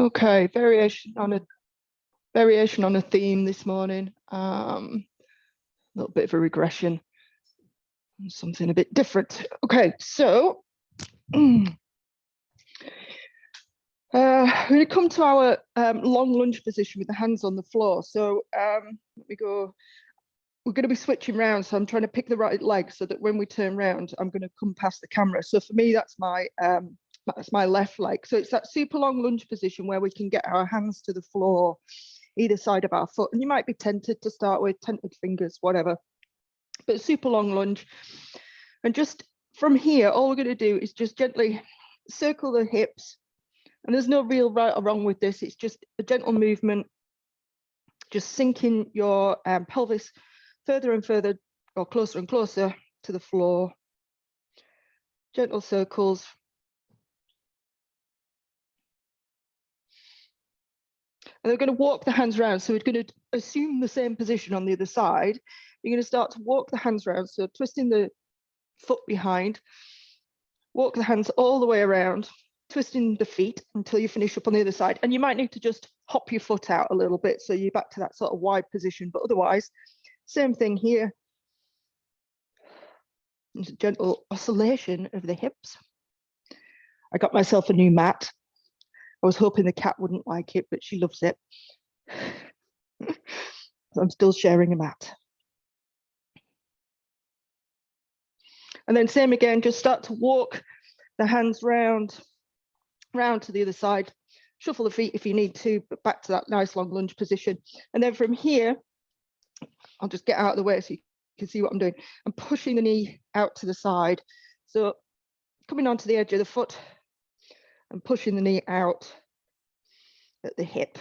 Okay, variation on a theme this morning. A little bit of a regression, something a bit different. Okay, so we're going to come to our long lunge position with the hands on the floor. So let me go. We're going to be switching around, so I'm trying to pick the right leg so that when we turn around, I'm going to come past the camera. So for me, that's my left leg. So it's that super long lunge position where we can get our hands to the floor, either side of our foot. And you might be tempted to start with, tented fingers, whatever, but super long lunge. And just from here, all we're going to do is just gently circle the hips. And there's no real right or wrong with this. It's just a gentle movement, just sinking your pelvis further and further, or closer and closer to the floor. Gentle circles. And we're going to walk the hands around. So we're going to assume the same position on the other side. You're going to start to walk the hands around. So twisting the foot behind, walk the hands all the way around, twisting the feet until you finish up on the other side. And you might need to just hop your foot out a little bit, so you're back to that sort of wide position. But otherwise, same thing here. There's a gentle oscillation of the hips. I got myself a new mat. I was hoping the cat wouldn't like it, but she loves it. So I'm still sharing a mat. And then same again, just start to walk the hands round to the other side. Shuffle the feet if you need to, but back to that nice long lunge position. And then from here, I'll just get out of the way so you can see what I'm doing. I'm pushing the knee out to the side. So coming onto the edge of the foot and pushing the knee out at the hip.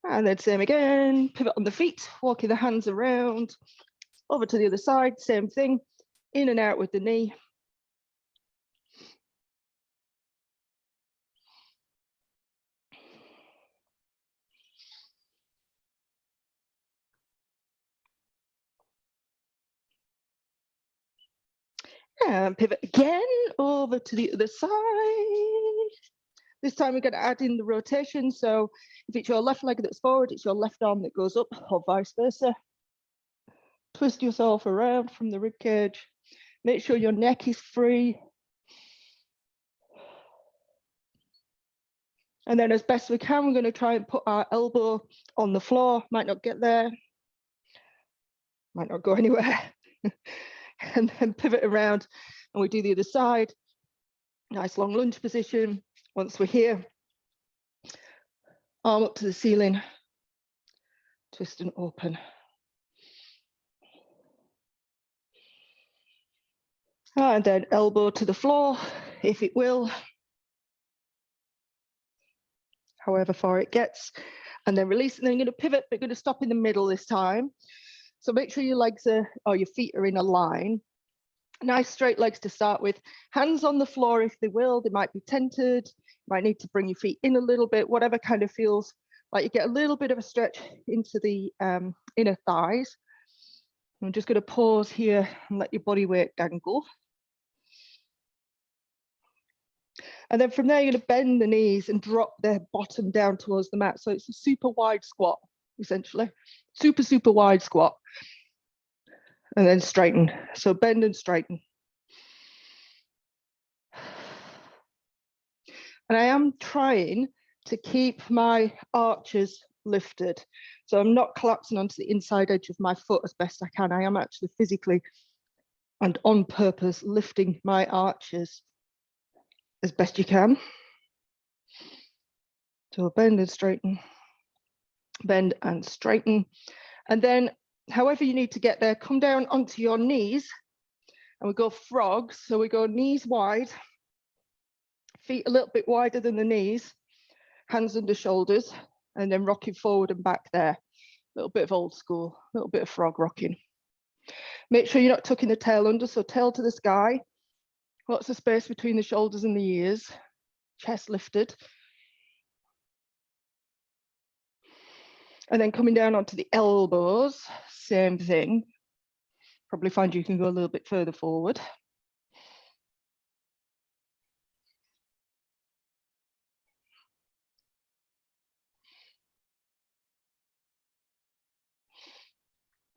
And then same again, pivot on the feet, walking the hands around, over to the other side, same thing, in and out with the knee. And pivot again, over to the other side. This time we're going to add in the rotation. So if it's your left leg that's forward, it's your left arm that goes up, or vice versa. Twist yourself around from the rib cage. Make sure your neck is free. And then as best we can, we're going to try and put our elbow on the floor. Might not get there. Might not go anywhere. And then pivot around and we do the other side. Nice long lunge position. Once we're here, arm up to the ceiling, twist and open. And then elbow to the floor, if it will, however far it gets. And then release, and then you're going to pivot, but you're going to stop in the middle this time. So make sure your legs are, or your feet are in a line. Nice straight legs to start with. Hands on the floor if they will. They might be tented. You might need to bring your feet in a little bit, whatever kind of feels like you get a little bit of a stretch into the inner thighs. I'm just going to pause here and let your body weight dangle. And then from there, you're going to bend the knees and drop the bottom down towards the mat. So it's a super wide squat, essentially. Super, super wide squat. And then straighten. So bend and straighten. And I am trying to keep my arches lifted. So I'm not collapsing onto the inside edge of my foot as best I can. I am actually physically and on purpose lifting my arches as best you can. So bend and straighten, bend and straighten. And then however you need to get there, come down onto your knees and we go frogs. So we go knees wide, feet a little bit wider than the knees, hands under shoulders, and then rocking forward and back there. A little bit of old school, a little bit of frog rocking. Make sure you're not tucking the tail under, so tail to the sky. Lots of space between the shoulders and the ears, chest lifted. And then coming down onto the elbows, same thing. Probably find you can go a little bit further forward.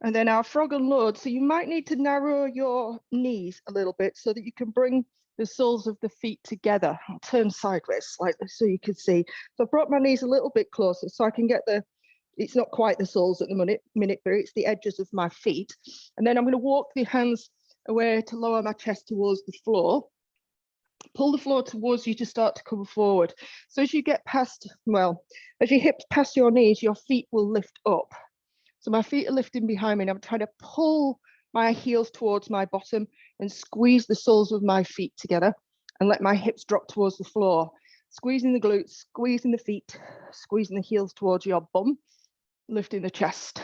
And then our frog and load. So you might need to narrow your knees a little bit so that you can bring the soles of the feet together. I'll turn sideways slightly so you can see. So I've brought my knees a little bit closer so I can get the, it's not quite the soles at the minute, but it's the edges of my feet. And then I'm going to walk the hands away to lower my chest towards the floor. Pull the floor towards you to start to come forward. So as you get past, well, as your hips pass your knees, your feet will lift up. So my feet are lifting behind me and I'm trying to pull my heels towards my bottom and squeeze the soles of my feet together and let my hips drop towards the floor. Squeezing the glutes, squeezing the feet, squeezing the heels towards your bum, lifting the chest.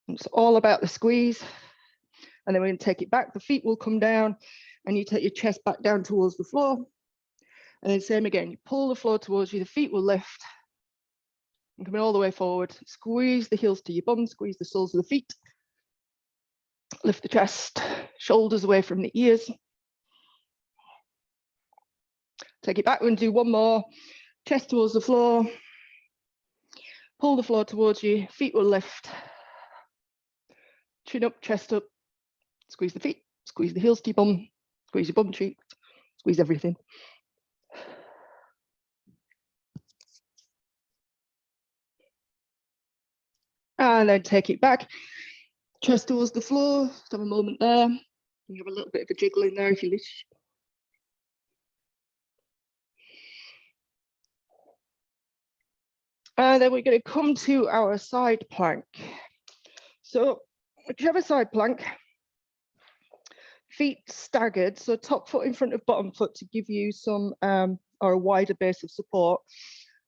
It's all about the squeeze. And then we're going to take it back. The feet will come down and you take your chest back down towards the floor. And then same again, you pull the floor towards you, the feet will lift. And coming all the way forward, squeeze the heels to your bum, squeeze the soles of the feet. Lift the chest, shoulders away from the ears. Take it back and do one more. Chest towards the floor. Pull the floor towards you, feet will lift. Chin up, chest up. Squeeze the feet, squeeze the heels to your bum, squeeze your bum cheek, squeeze everything. And then take it back, chest towards the floor, just have a moment there. You have a little bit of a jiggle in there if you wish. And then we're going to come to our side plank. So whichever side plank, feet staggered, so top foot in front of bottom foot to give you some or a wider base of support,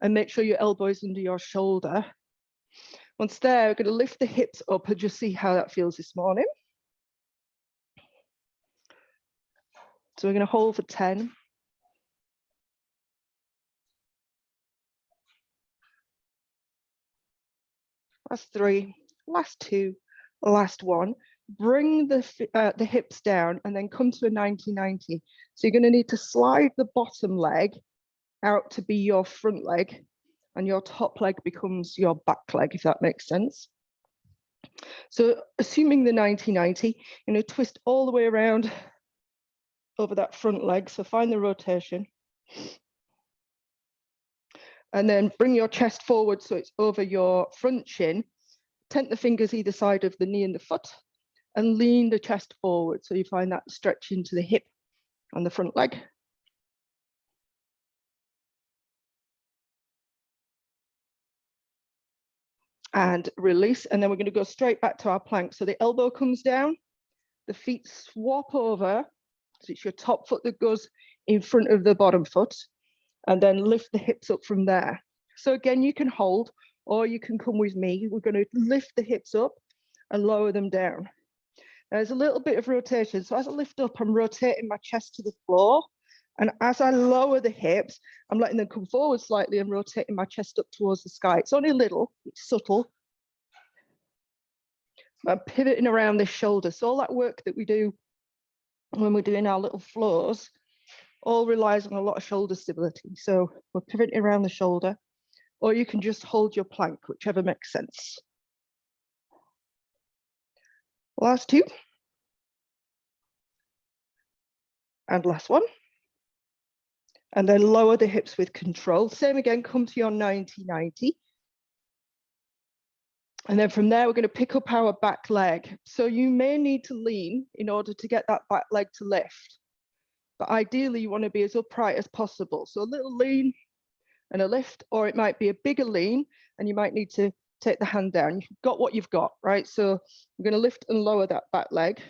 and make sure your elbow is under your shoulder. Once there, we're going to lift the hips up and just see how that feels this morning. So we're going to hold for 10. Last 3, last 2, last 1. Bring the hips down and then come to a 90-90. So you're going to need to slide the bottom leg out to be your front leg, and your top leg becomes your back leg, if that makes sense. So assuming the 90-90, you're going to twist all the way around over that front leg. So find the rotation. And then bring your chest forward so it's over your front shin. Tent the fingers either side of the knee and the foot, and lean the chest forward. So you find that stretch into the hip on the front leg. And release. And then we're going to go straight back to our plank. So the elbow comes down, the feet swap over. So it's your top foot that goes in front of the bottom foot, and then lift the hips up from there. So again, you can hold, or you can come with me. We're going to lift the hips up and lower them down. There's a little bit of rotation. So as I lift up, I'm rotating my chest to the floor. And as I lower the hips, I'm letting them come forward slightly and rotating my chest up towards the sky. It's only a little, it's subtle. I'm pivoting around this shoulder. So all that work that we do when we're doing our little floors all relies on a lot of shoulder stability. So we're pivoting around the shoulder, or you can just hold your plank, whichever makes sense. Last 2. And last 1. And then lower the hips with control. Same again, come to your 90-90. And then from there, we're going to pick up our back leg. So you may need to lean in order to get that back leg to lift. But ideally, you want to be as upright as possible. So a little lean and a lift, or it might be a bigger lean, and you might need to take the hand down. You've got what you've got, right? So we're going to lift and lower that back leg.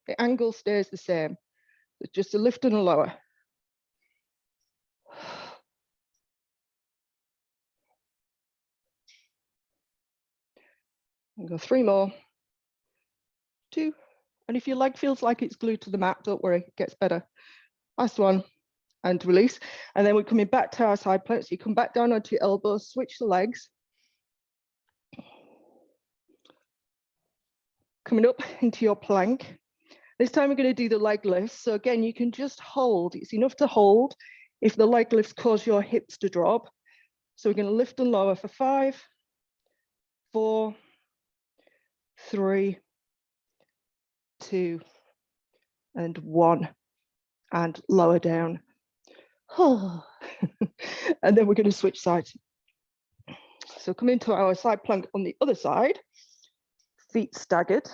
The angle stays the same. It's just a lift and a lower. And go 3 more. 2. And if your leg feels like it's glued to the mat, don't worry, it gets better. Last 1. And release. And then we're coming back to our side plank. So you come back down onto your elbows, switch the legs. Coming up into your plank. This time we're going to do the leg lifts. So again, you can just hold. It's enough to hold if the leg lifts cause your hips to drop. So we're going to lift and lower for 5, 4, 3, 2, and 1, and lower down. And then we're going to switch sides. So come into our side plank on the other side, feet staggered.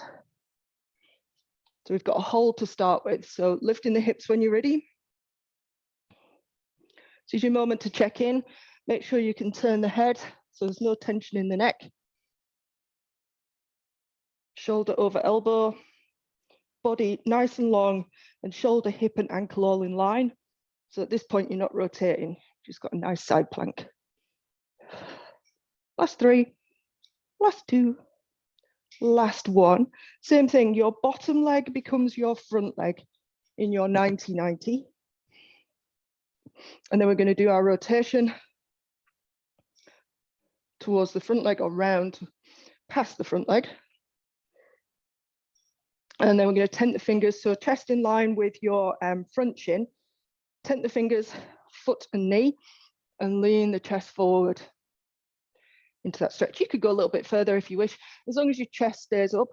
So we've got a hold to start with. So lifting the hips when you're ready. This is your moment to check in. Make sure you can turn the head so there's no tension in the neck. Shoulder over elbow. Body nice and long, and shoulder, hip, and ankle all in line. So at this point, you're not rotating. Just got a nice side plank. Last 3, last 2, last 1. Same thing, your bottom leg becomes your front leg in your 90-90. And then we're going to do our rotation towards the front leg or round past the front leg. And then we're going to tent the fingers, so chest in line with your front shin. Tent the fingers, foot and knee, and lean the chest forward into that stretch. You could go a little bit further if you wish, as long as your chest stays up.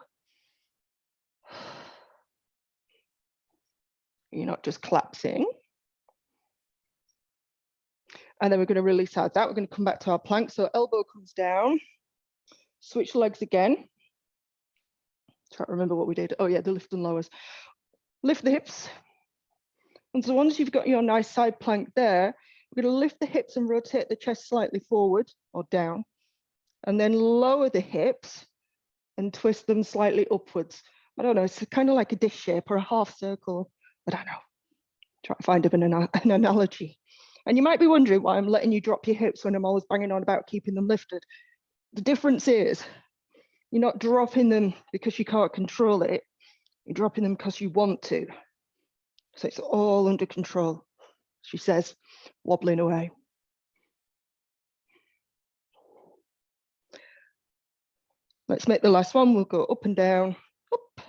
You're not just collapsing. And then we're going to release out that. We're going to come back to our plank. So elbow comes down, switch legs again. Try to remember what we did. Oh yeah, the lift and lowers. Lift the hips. And so once you've got your nice side plank there, we're going to lift the hips and rotate the chest slightly forward or down. And then lower the hips and twist them slightly upwards. I don't know, it's kind of like a dish shape or a half circle. I don't know. Try to find an analogy. And you might be wondering why I'm letting you drop your hips when I'm always banging on about keeping them lifted. The difference is you're not dropping them because you can't control it. You're dropping them because you want to. So it's all under control, she says, wobbling away. Let's make the last one. We'll go up and down, up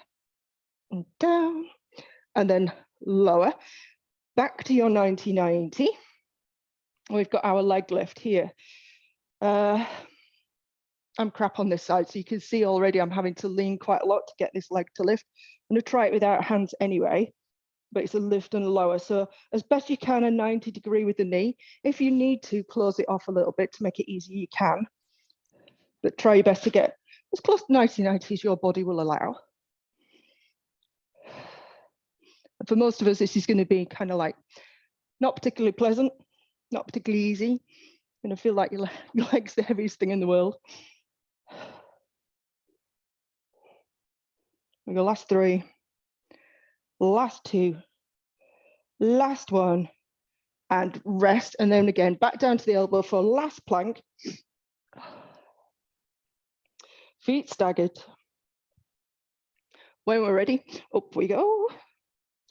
and down, and then lower. Back to your 90-90. We've got our leg lift here. I'm crap on this side, so you can see already I'm having to lean quite a lot to get this leg to lift. I'm going to try it without hands anyway, but it's a lift and lower. So as best you can, a 90 degree with the knee. If you need to close it off a little bit to make it easy, you can. But try your best to get as close to 90-90 as your body will allow. And for most of us, this is going to be kind of like not particularly pleasant, not particularly easy. You're going to feel like your leg's the heaviest thing in the world. We go last 3, last 2, last 1, and rest. And then again, back down to the elbow for last plank. Feet staggered. When we're ready, up we go.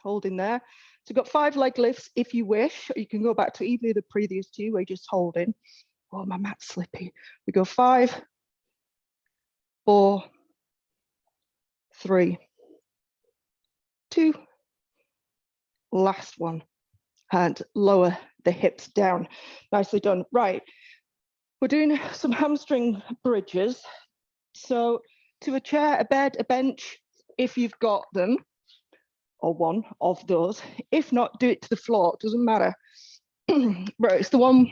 Holding there. So we've got 5 leg lifts if you wish. You can go back to either of the previous 2 where you're just holding. Oh, my mat's slippy. We go 5, 4, 3, 2, last one, and lower the hips down. Nicely done. Right, we're doing some hamstring bridges. So to a chair, a bed, a bench, if you've got them, or one of those. If not, do it to the floor, it doesn't matter. Right, it's the one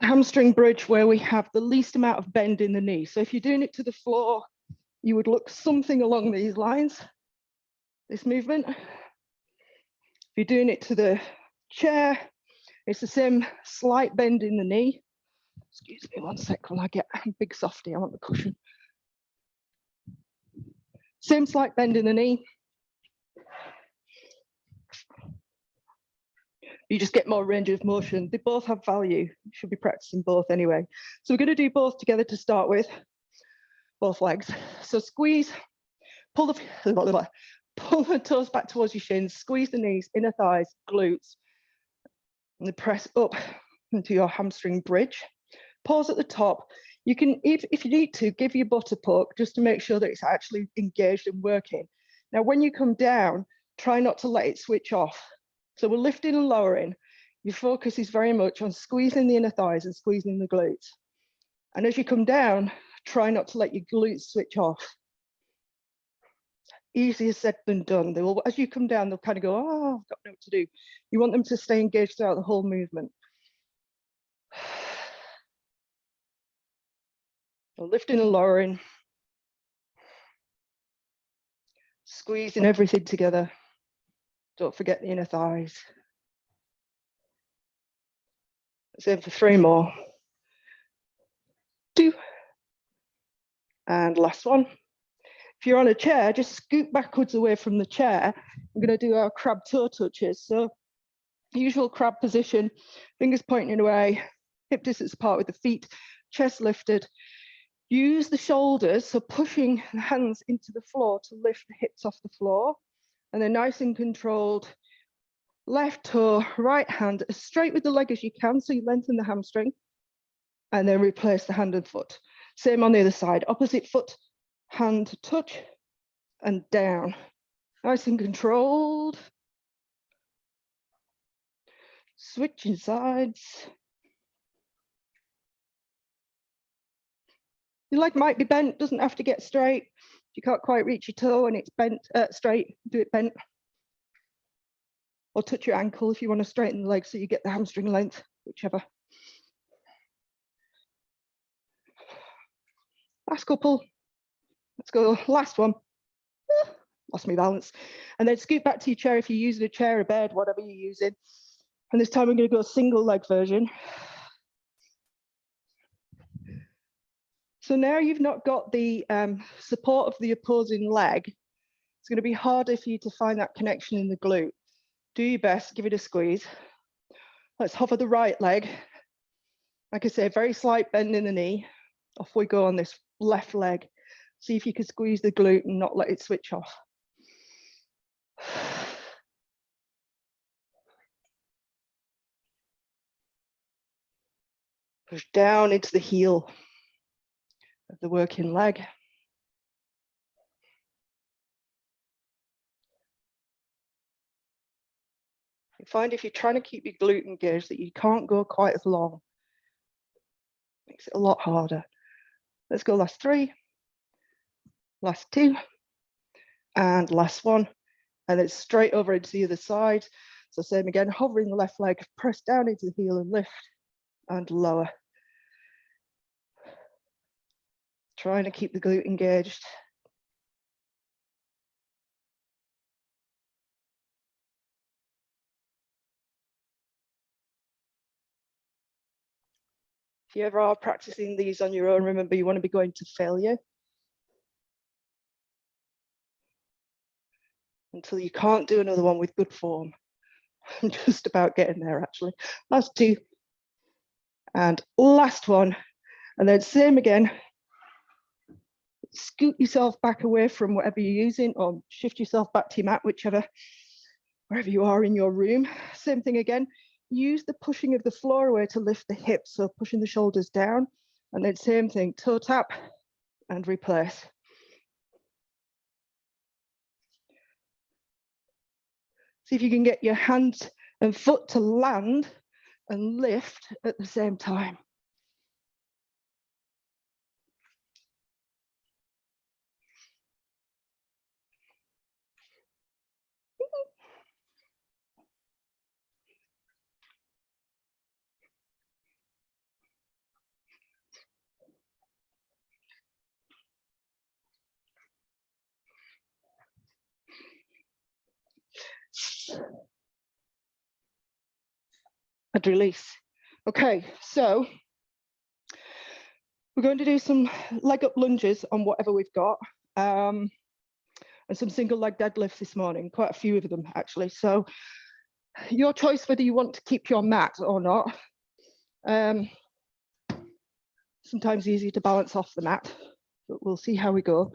hamstring bridge where we have the least amount of bend in the knee. So if you're doing it to the floor, you would look something along these lines, this movement. If you're doing it to the chair, it's the same slight bend in the knee. Excuse me 1 sec while I get a big softie, I want the cushion. Same slight bend in the knee. You just get more range of motion. They both have value. You should be practicing both anyway. So we're going to do both together to start with, both legs. So squeeze, pull the toes back towards your shins, squeeze the knees, inner thighs, glutes, and then press up into your hamstring bridge. Pause at the top. You can, if you need to, give your butt a poke just to make sure that it's actually engaged and working. Now, when you come down, try not to let it switch off. So we're lifting and lowering. Your focus is very much on squeezing the inner thighs and squeezing the glutes. And as you come down, try not to let your glutes switch off. Easier said than done. They will, as you come down, they'll kind of go, oh, I've got no what to do. You want them to stay engaged throughout the whole movement. So lifting and lowering. Squeezing everything together. Don't forget the inner thighs. Same for 3 more. 2. And last one. If you're on a chair, just scoot backwards away from the chair. We're going to do our crab toe touches. So usual crab position, fingers pointing away, hip distance apart with the feet, chest lifted. Use the shoulders, so pushing the hands into the floor to lift the hips off the floor. And then nice and controlled, left toe, right hand, as straight with the leg as you can, so you lengthen the hamstring. And then replace the hand and foot. Same on the other side, opposite foot, hand touch, and down. Nice and controlled. Switching sides. Your leg might be bent, doesn't have to get straight. If you can't quite reach your toe and it's bent straight, do it bent. Or touch your ankle if you want to straighten the leg so you get the hamstring length, whichever. Last couple. Let's go, last one. Lost my balance. And then scoot back to your chair if you're using a chair, a bed, whatever you're using. And this time we're going to go single leg version. So now you've not got the support of the opposing leg. It's going to be harder for you to find that connection in the glute. Do your best, give it a squeeze. Let's hover the right leg. Like I say, very slight bend in the knee. Off we go on this left leg. See if you can squeeze the glute and not let it switch off. Push down into the heel of the working leg. You find if you're trying to keep your glute engaged that you can't go quite as long. Makes it a lot harder. Let's go last 3, last 2, and last 1. And then straight over into the other side. So same again, hovering the left leg, press down into the heel and lift and lower. Trying to keep the glute engaged. If you ever are practicing these on your own, remember you want to be going to failure until you can't do another one with good form. I'm just about getting there actually. Last 2 and last 1. And then same again. Scoot yourself back away from whatever you're using or shift yourself back to your mat, wherever you are in your room. Same thing again. Use the pushing of the floor away to lift the hips, so pushing the shoulders down, and then same thing, toe tap and replace. See if you can get your hands and foot to land and lift at the same time. And release. Okay, so we're going to do some leg up lunges on whatever we've got, and some single leg deadlifts this morning, quite a few of them actually. So your choice whether you want to keep your mat or not. Sometimes easier to balance off the mat, but we'll see how we go.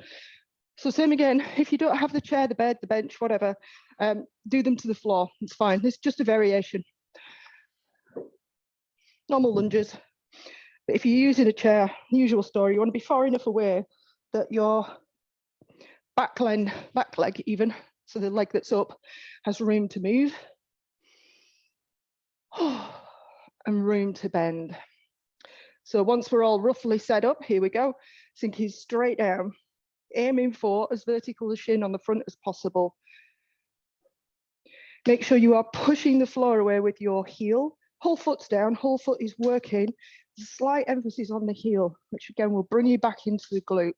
So same again, if you don't have the chair, the bed, the bench, whatever, do them to the floor, it's fine. It's just a variation. Normal lunges. But if you're using a chair, usual story, you want to be far enough away that your back leg even, so the leg that's up, has room to move and room to bend. So once we're all roughly set up, here we go, sinking straight down, aiming for as vertical a shin on the front as possible. Make sure you are pushing the floor away with your heel. Whole foot's down, whole foot is working. Slight emphasis on the heel, which again will bring you back into the glute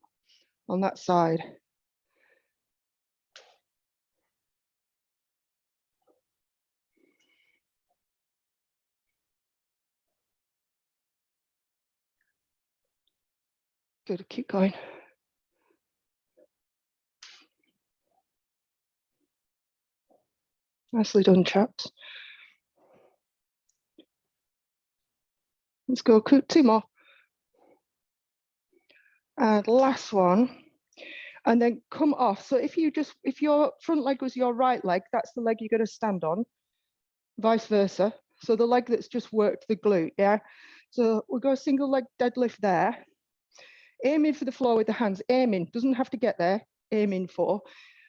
on that side. Good, keep going. Nicely done, chaps. Let's go, 2 more. And last one. And then come off. So if your front leg was your right leg, that's the leg you're going to stand on, vice versa. So the leg that's just worked the glute, yeah? So we'll go single leg deadlift there. Aiming for the floor with the hands, aiming, doesn't have to get there, aiming for.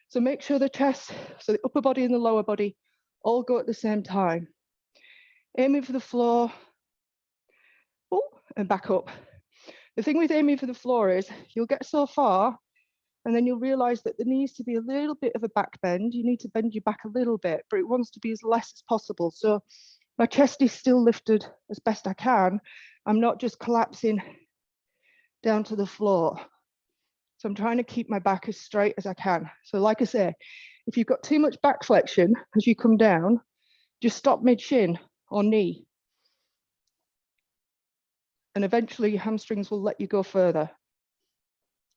So make sure the chest, so the upper body and the lower body all go at the same time. Aiming for the floor, and back up. The thing with aiming for the floor is you'll get so far and then you'll realize that there needs to be a little bit of a back bend. You need to bend your back a little bit, but it wants to be as less as possible. So my chest is still lifted as best I can. I'm not just collapsing down to the floor. So I'm trying to keep my back as straight as I can. So like I say, if you've got too much back flexion as you come down, just stop mid-shin or knee. And eventually your hamstrings will let you go further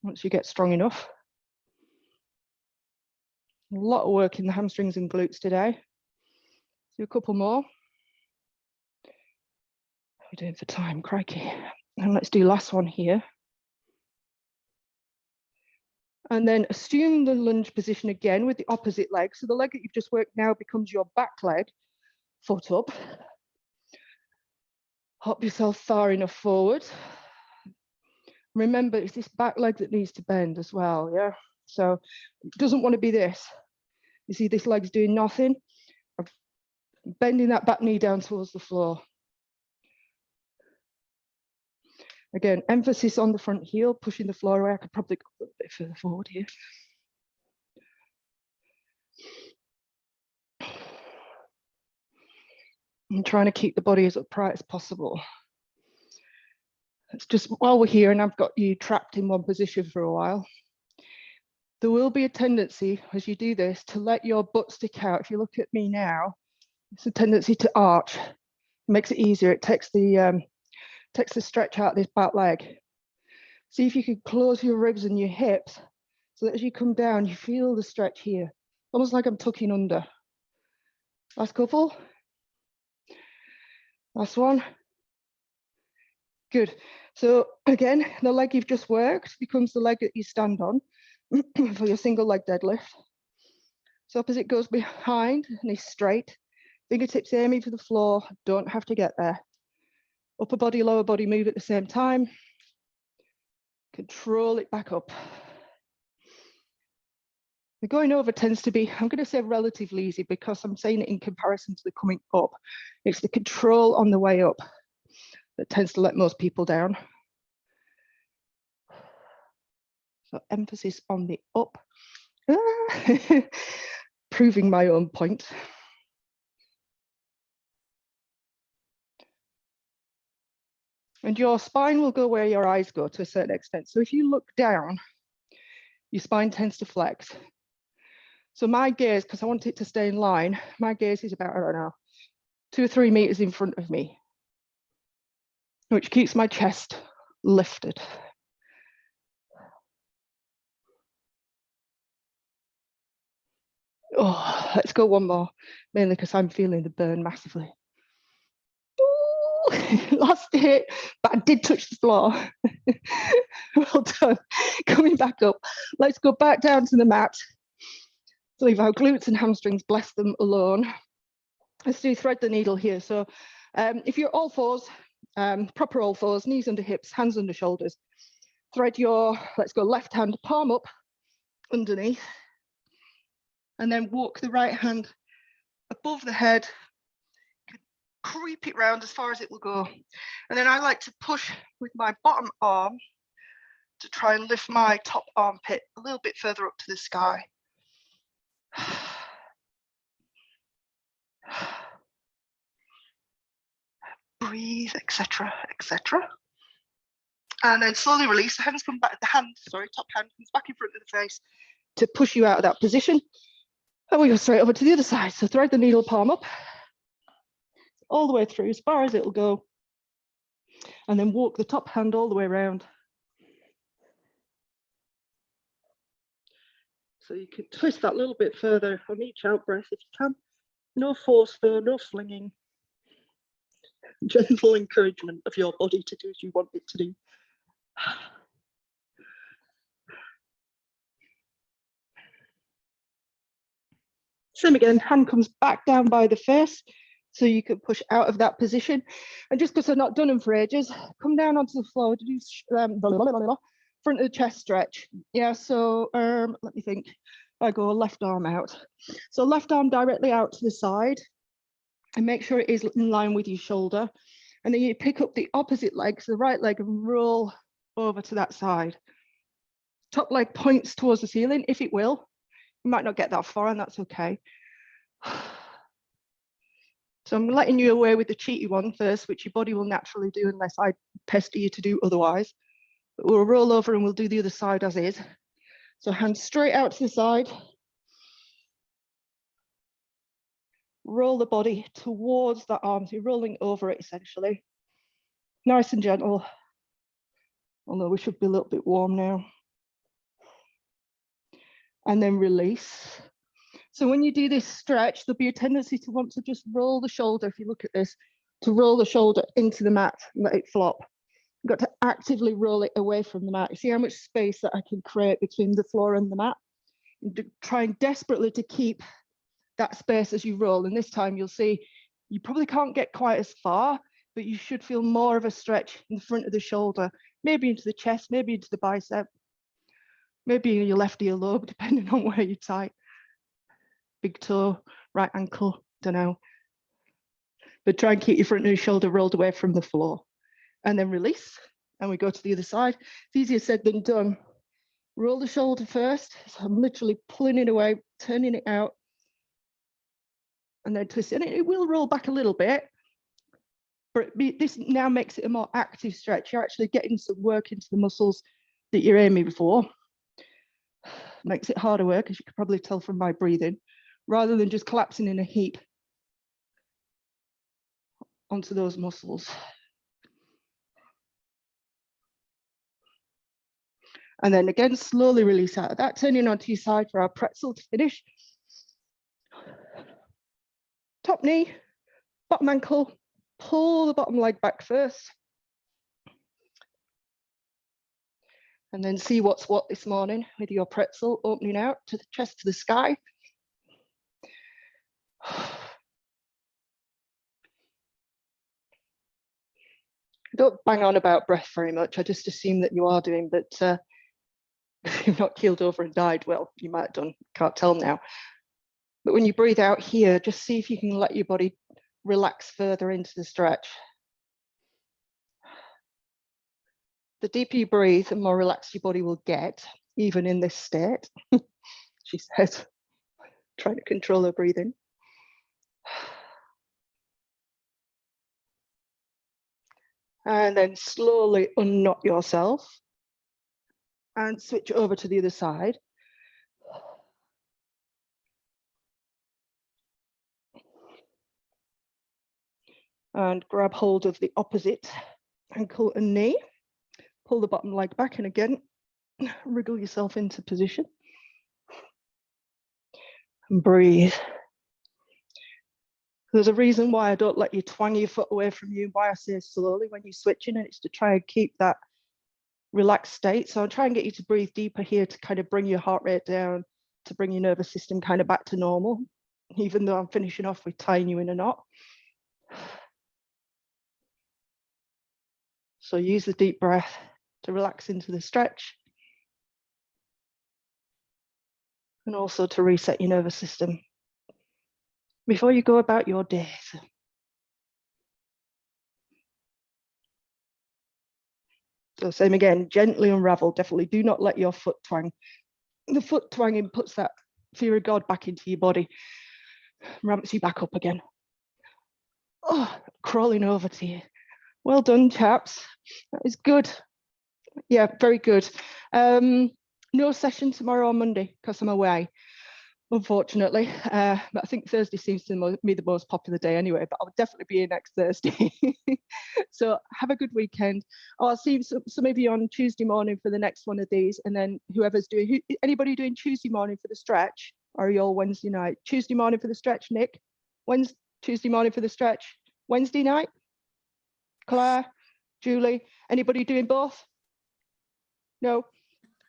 once you get strong enough. A lot of work in the hamstrings and glutes today. Do a couple more. How are we doing for time? Crikey. And let's do last one here. And then assume the lunge position again with the opposite leg. So the leg that you've just worked now becomes your back leg, foot up. Hop yourself far enough forward. Remember, it's this back leg that needs to bend as well, yeah? So it doesn't want to be this. You see this leg's doing nothing. I'm bending that back knee down towards the floor. Again, emphasis on the front heel, pushing the floor away. I could probably go a little bit further forward here. I'm trying to keep the body as upright as possible. It's just while we're here and I've got you trapped in one position for a while, there will be a tendency as you do this to let your butt stick out. If you look at me now, it's a tendency to arch. It makes it easier. It takes the stretch out of this back leg. See if you can close your ribs and your hips so that as you come down, you feel the stretch here. Almost like I'm tucking under. Last couple. Last one. Good. So again, the leg you've just worked becomes the leg that you stand on for your single leg deadlift. So opposite goes behind and is straight. Fingertips aiming for the floor, don't have to get there. Upper body, lower body move at the same time. Control it back up. The going over tends to be, I'm going to say relatively easy because I'm saying it in comparison to the coming up. It's the control on the way up that tends to let most people down. So emphasis on the up. Proving my own point. And your spine will go where your eyes go to a certain extent. So if you look down, your spine tends to flex. So my gaze, because I want it to stay in line, my gaze is about, I don't know, 2 or 3 meters in front of me, which keeps my chest lifted. Oh, let's go one more, mainly because I'm feeling the burn massively. Ooh, lost it, but I did touch the floor. Well done. Coming back up. Let's go back down to the mat. Leave our glutes and hamstrings, bless them alone. Let's do thread the needle here. So if you're all fours, proper all fours, knees under hips, hands under shoulders. Thread your, let's go left hand, palm up underneath, and then walk the right hand above the head, creep it round as far as it will go. And then I like to push with my bottom arm to try and lift my top armpit a little bit further up to the sky. Breathe, etc., etc. And then slowly release. The hands come back, top hand comes back in front of the face to push you out of that position. And we go straight over to the other side. So thread the needle palm up all the way through as far as it'll go. And then walk the top hand all the way around. So you can twist that a little bit further on each out breath if you can. No force though, no flinging. Gentle encouragement of your body to do as you want it to do. Same again, hand comes back down by the face, so you can push out of that position. And just because I've not done them for ages, come down onto the floor to do front of the chest stretch. Yeah, so let me think. I go left arm out. So left arm directly out to the side and make sure it is in line with your shoulder. And then you pick up the opposite leg, so the right leg, and roll over to that side. Top leg points towards the ceiling, if it will. You might not get that far, and that's okay. So I'm letting you away with the cheaty one first, which your body will naturally do unless I pester you to do otherwise. But we'll roll over and we'll do the other side as is. So hands straight out to the side. Roll the body towards that arm, so you're rolling over it essentially. Nice and gentle, although we should be a little bit warm now. And then release. So when you do this stretch, there'll be a tendency to want to just roll the shoulder, if you look at this, to roll the shoulder into the mat and let it flop. You've got to actively roll it away from the mat. You see how much space that I can create between the floor and the mat? And trying desperately to keep that space as you roll. And this time you'll see you probably can't get quite as far, but you should feel more of a stretch in the front of the shoulder, maybe into the chest, maybe into the bicep, maybe in your left earlobe, depending on where you tight. Big toe, right ankle, don't know. But try and keep your front of your shoulder rolled away from the floor. And then release, and we go to the other side. It's easier said than done. Roll the shoulder first. So I'm literally pulling it away, turning it out, and then twisting it. It will roll back a little bit, but this now makes it a more active stretch. You're actually getting some work into the muscles that you're aiming for. Makes it harder work, as you can probably tell from my breathing, rather than just collapsing in a heap onto those muscles. And then again, slowly release out of that, turning onto your side for our pretzel to finish. Top knee, bottom ankle, pull the bottom leg back first. And then see what's what this morning with your pretzel opening out to the chest to the sky. Don't bang on about breath very much. I just assume that you are doing, but if you've not keeled over and died, well, you might have done, can't tell now. But when you breathe out here, just see if you can let your body relax further into the stretch. The deeper you breathe, the more relaxed your body will get, even in this state, she says, trying to control her breathing. And then slowly unknot yourself and switch over to the other side. And grab hold of the opposite ankle and knee. Pull the bottom leg back, and again, wriggle yourself into position. And breathe. There's a reason why I don't let you twang your foot away from you, why I say slowly when you're switching, and it's to try and keep that relaxed state. So I'll try and get you to breathe deeper here to kind of bring your heart rate down, to bring your nervous system kind of back to normal, even though I'm finishing off with tying you in a knot. So use the deep breath to relax into the stretch. And also to reset your nervous system before you go about your day. So same again, gently unravel. Definitely do not let your foot twang. The foot twanging puts that fear of God back into your body, ramps you back up again. Oh, crawling over to you. Well done, chaps. That is good. Yeah, very good. No session tomorrow or Monday because I'm away, unfortunately. But I think Thursday seems to be the most popular day anyway, but I'll definitely be here next Thursday. So have a good weekend. I'll see some of you on Tuesday morning for the next one of these, and then whoever's doing, anybody doing Tuesday morning for the stretch, or are you all Wednesday night? Tuesday morning for the stretch, Nick? Tuesday morning for the stretch, Wednesday night? Claire, Julie, anybody doing both? No?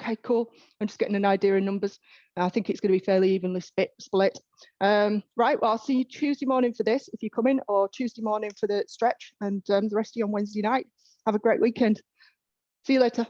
Okay, cool. I'm just getting an idea of numbers. I think it's going to be fairly evenly split. Right, well, I'll see you Tuesday morning for this if you come in, or Tuesday morning for the stretch, and the rest of you on Wednesday night. Have a great weekend. See you later.